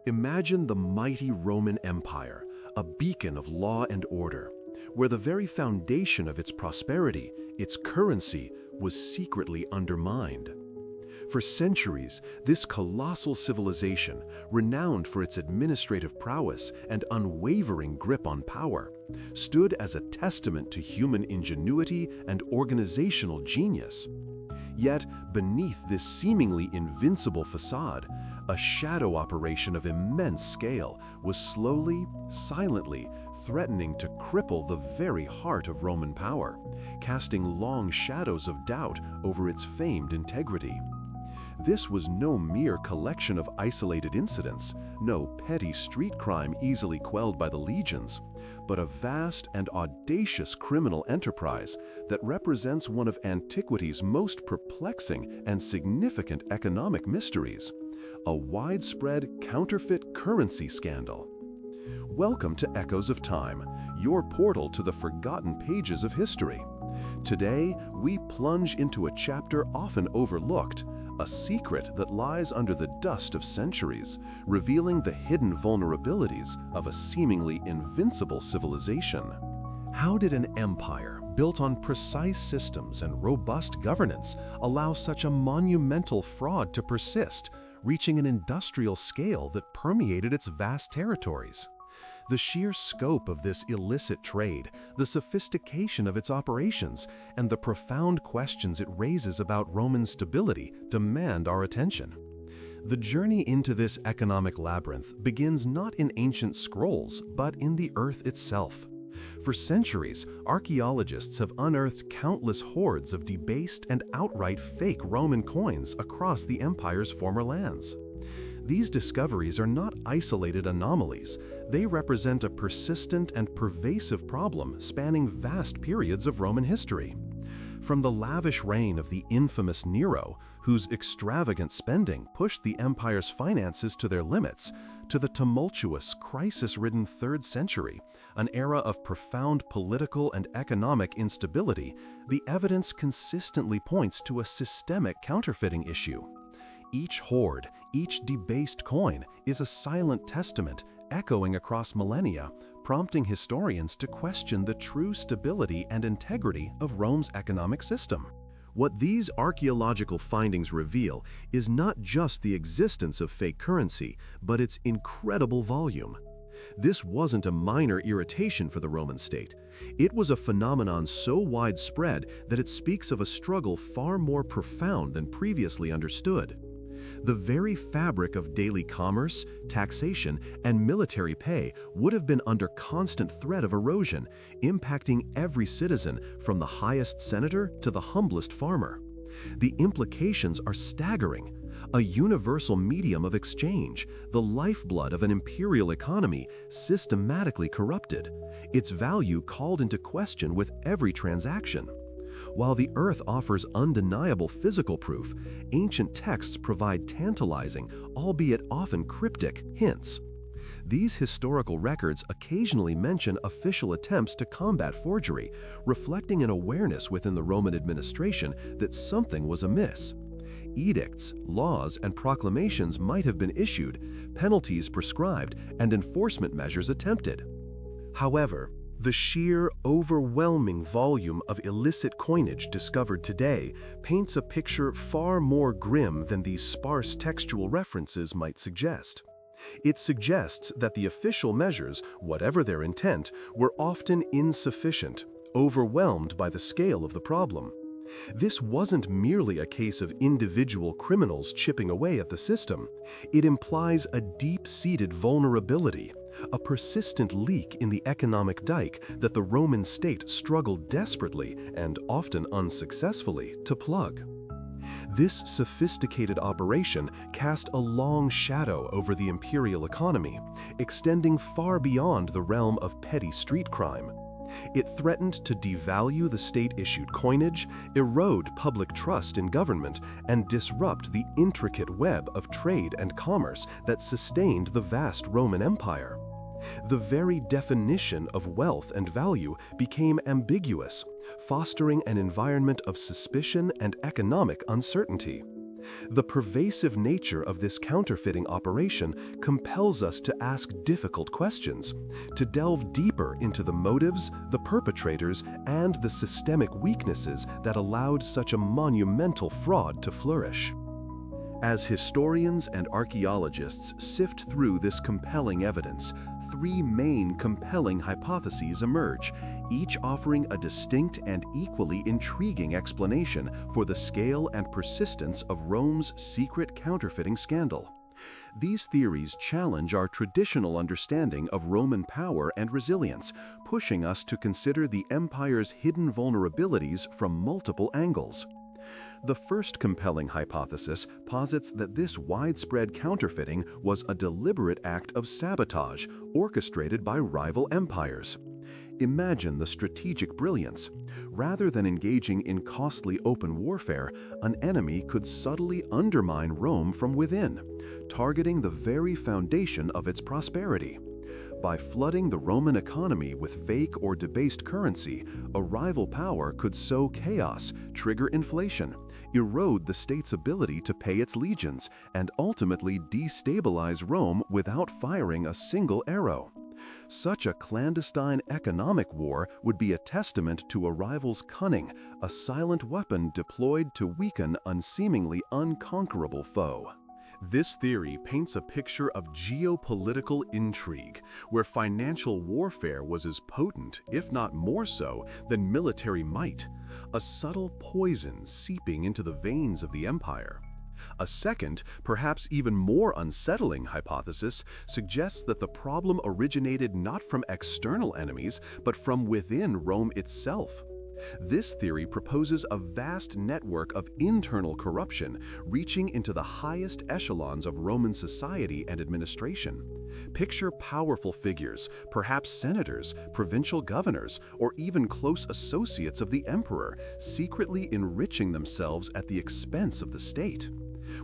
Imagine the mighty Roman Empire, a beacon of law and order, where the very foundation of its prosperity, its currency, was secretly undermined. For centuries, this colossal civilization, renowned for its administrative prowess and unwavering grip on power, stood as a testament to human ingenuity and organizational genius. Yet, beneath this seemingly invincible facade, a shadow operation of immense scale was slowly, silently, threatening to cripple the very heart of Roman power, casting long shadows of doubt over its famed integrity. This was no mere collection of isolated incidents, no petty street crime easily quelled by the legions, but a vast and audacious criminal enterprise that represents one of antiquity's most perplexing and significant economic mysteries, a widespread counterfeit currency scandal. Welcome to Echoes of Time, your portal to the forgotten pages of history. Today, we plunge into a chapter often overlooked, a secret that lies under the dust of centuries, revealing the hidden vulnerabilities of a seemingly invincible civilization. How did an empire built on precise systems and robust governance allow such a monumental fraud to persist, reaching an industrial scale that permeated its vast territories? The sheer scope of this illicit trade, the sophistication of its operations, and the profound questions it raises about Roman stability demand our attention. The journey into this economic labyrinth begins not in ancient scrolls, but in the earth itself. For centuries, archaeologists have unearthed countless hoards of debased and outright fake Roman coins across the empire's former lands. These discoveries are not isolated anomalies. They represent a persistent and pervasive problem spanning vast periods of Roman history. From the lavish reign of the infamous Nero, whose extravagant spending pushed the empire's finances to their limits, to the tumultuous, crisis-ridden 3rd century, an era of profound political and economic instability, the evidence consistently points to a systemic counterfeiting issue. Each hoard, each debased coin is a silent testament echoing across millennia, prompting historians to question the true stability and integrity of Rome's economic system. What these archaeological findings reveal is not just the existence of fake currency, but its incredible volume. This wasn't a minor irritation for the Roman state. It was a phenomenon so widespread that it speaks of a struggle far more profound than previously understood. The very fabric of daily commerce, taxation, and military pay would have been under constant threat of erosion, impacting every citizen from the highest senator to the humblest farmer. The implications are staggering. A universal medium of exchange, the lifeblood of an imperial economy, systematically corrupted, its value called into question with every transaction. While the earth offers undeniable physical proof, ancient texts provide tantalizing, albeit often cryptic, hints. These historical records occasionally mention official attempts to combat forgery, reflecting an awareness within the Roman administration that something was amiss. Edicts, laws, and proclamations might have been issued, penalties prescribed, and enforcement measures attempted. However, the sheer, overwhelming volume of illicit coinage discovered today paints a picture far more grim than these sparse textual references might suggest. It suggests that the official measures, whatever their intent, were often insufficient, overwhelmed by the scale of the problem. This wasn't merely a case of individual criminals chipping away at the system. It implies a deep-seated vulnerability, a persistent leak in the economic dike that the Roman state struggled desperately and often unsuccessfully to plug. This sophisticated operation cast a long shadow over the imperial economy, extending far beyond the realm of petty street crime. It threatened to devalue the state-issued coinage, erode public trust in government, and disrupt the intricate web of trade and commerce that sustained the vast Roman Empire. The very definition of wealth and value became ambiguous, fostering an environment of suspicion and economic uncertainty. The pervasive nature of this counterfeiting operation compels us to ask difficult questions, to delve deeper into the motives, the perpetrators, and the systemic weaknesses that allowed such a monumental fraud to flourish. As historians and archaeologists sift through this compelling evidence, three main compelling hypotheses emerge, each offering a distinct and equally intriguing explanation for the scale and persistence of Rome's secret counterfeiting scandal. These theories challenge our traditional understanding of Roman power and resilience, pushing us to consider the empire's hidden vulnerabilities from multiple angles. The first compelling hypothesis posits that this widespread counterfeiting was a deliberate act of sabotage orchestrated by rival empires. Imagine the strategic brilliance. Rather than engaging in costly open warfare, an enemy could subtly undermine Rome from within, targeting the very foundation of its prosperity. By flooding the Roman economy with fake or debased currency, a rival power could sow chaos, trigger inflation, erode the state's ability to pay its legions, and ultimately destabilize Rome without firing a single arrow. Such a clandestine economic war would be a testament to a rival's cunning, a silent weapon deployed to weaken a seemingly unconquerable foe. This theory paints a picture of geopolitical intrigue, where financial warfare was as potent, if not more so, than military might, a subtle poison seeping into the veins of the empire. A second, perhaps even more unsettling hypothesis suggests that the problem originated not from external enemies, but from within Rome itself. This theory proposes a vast network of internal corruption reaching into the highest echelons of Roman society and administration. Picture powerful figures, perhaps senators, provincial governors, or even close associates of the emperor, secretly enriching themselves at the expense of the state.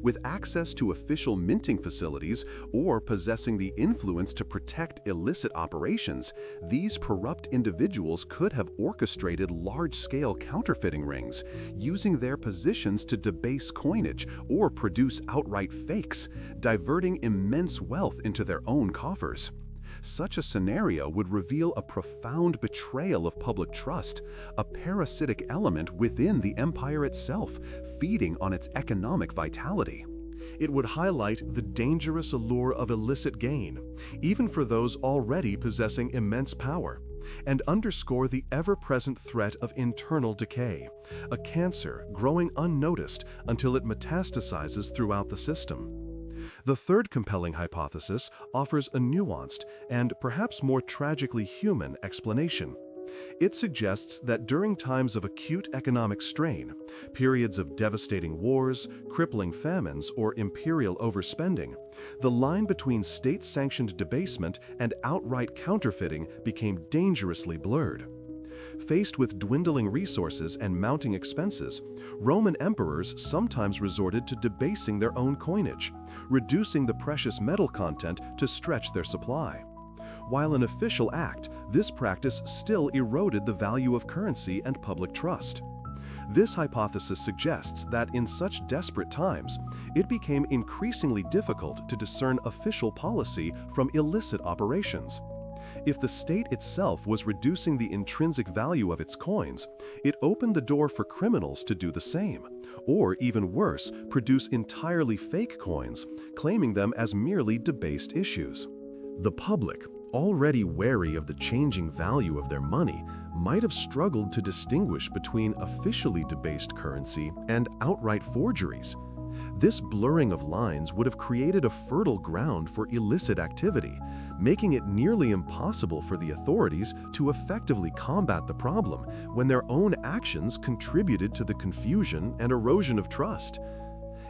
With access to official minting facilities or possessing the influence to protect illicit operations, these corrupt individuals could have orchestrated large-scale counterfeiting rings, using their positions to debase coinage or produce outright fakes, diverting immense wealth into their own coffers. Such a scenario would reveal a profound betrayal of public trust, a parasitic element within the empire itself, feeding on its economic vitality. It would highlight the dangerous allure of illicit gain, even for those already possessing immense power, and underscore the ever-present threat of internal decay, a cancer growing unnoticed until it metastasizes throughout the system. The third compelling hypothesis offers a nuanced and perhaps more tragically human explanation. It suggests that during times of acute economic strain, periods of devastating wars, crippling famines, or imperial overspending, the line between state-sanctioned debasement and outright counterfeiting became dangerously blurred. Faced with dwindling resources and mounting expenses, Roman emperors sometimes resorted to debasing their own coinage, reducing the precious metal content to stretch their supply. While an official act, this practice still eroded the value of currency and public trust. This hypothesis suggests that in such desperate times, it became increasingly difficult to discern official policy from illicit operations. If the state itself was reducing the intrinsic value of its coins, it opened the door for criminals to do the same, or even worse, produce entirely fake coins, claiming them as merely debased issues. The public, already wary of the changing value of their money, might have struggled to distinguish between officially debased currency and outright forgeries. This blurring of lines would have created a fertile ground for illicit activity, making it nearly impossible for the authorities to effectively combat the problem when their own actions contributed to the confusion and erosion of trust.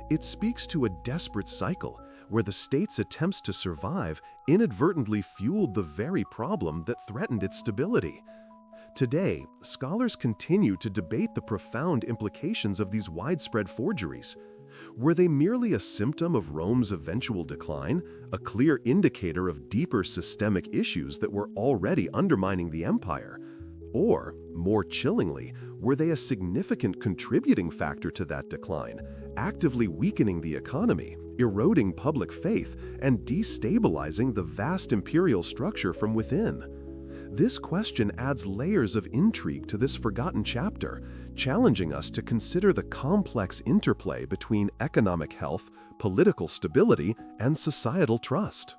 It speaks to a desperate cycle where the state's attempts to survive inadvertently fueled the very problem that threatened its stability. Today, scholars continue to debate the profound implications of these widespread forgeries. Were they merely a symptom of Rome's eventual decline, a clear indicator of deeper systemic issues that were already undermining the empire? Or, more chillingly, were they a significant contributing factor to that decline, actively weakening the economy, eroding public faith, and destabilizing the vast imperial structure from within. This question adds layers of intrigue to this forgotten chapter, challenging us to consider the complex interplay between economic health, political stability, and societal trust.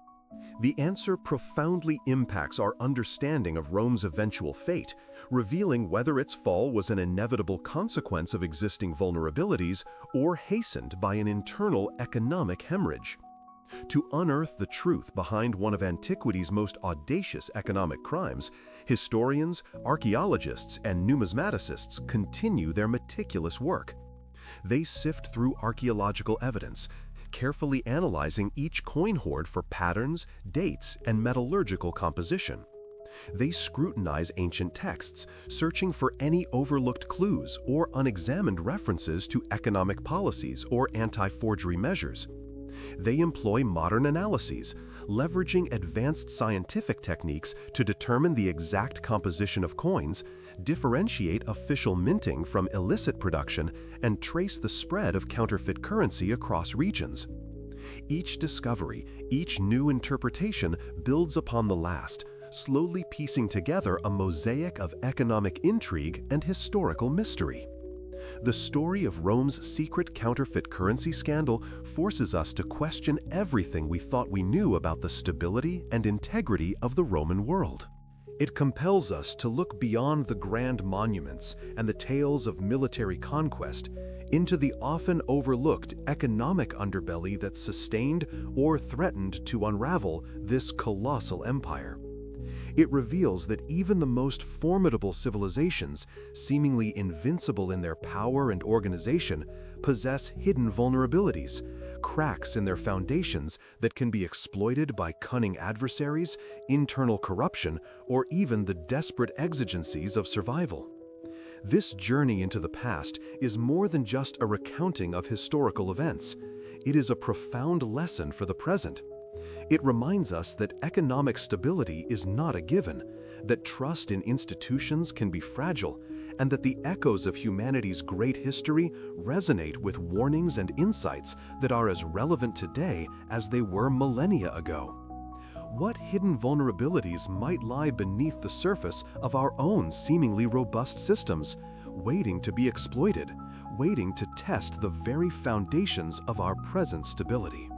The answer profoundly impacts our understanding of Rome's eventual fate, revealing whether its fall was an inevitable consequence of existing vulnerabilities or hastened by an internal economic hemorrhage. To unearth the truth behind one of antiquity's most audacious economic crimes, historians, archaeologists, and numismaticists continue their meticulous work. They sift through archaeological evidence, carefully analyzing each coin hoard for patterns, dates, and metallurgical composition. They scrutinize ancient texts, searching for any overlooked clues or unexamined references to economic policies or anti-forgery measures. They employ modern analyses, leveraging advanced scientific techniques to determine the exact composition of coins, differentiate official minting from illicit production, and trace the spread of counterfeit currency across regions. Each discovery, each new interpretation builds upon the last, slowly piecing together a mosaic of economic intrigue and historical mystery. The story of Rome's secret counterfeit currency scandal forces us to question everything we thought we knew about the stability and integrity of the Roman world. It compels us to look beyond the grand monuments and the tales of military conquest into the often overlooked economic underbelly that sustained or threatened to unravel this colossal empire. It reveals that even the most formidable civilizations, seemingly invincible in their power and organization, possess hidden vulnerabilities, cracks in their foundations that can be exploited by cunning adversaries, internal corruption, or even the desperate exigencies of survival. This journey into the past is more than just a recounting of historical events. It is a profound lesson for the present. It reminds us that economic stability is not a given, that trust in institutions can be fragile, and that the echoes of humanity's great history resonate with warnings and insights that are as relevant today as they were millennia ago. What hidden vulnerabilities might lie beneath the surface of our own seemingly robust systems, waiting to be exploited, waiting to test the very foundations of our present stability?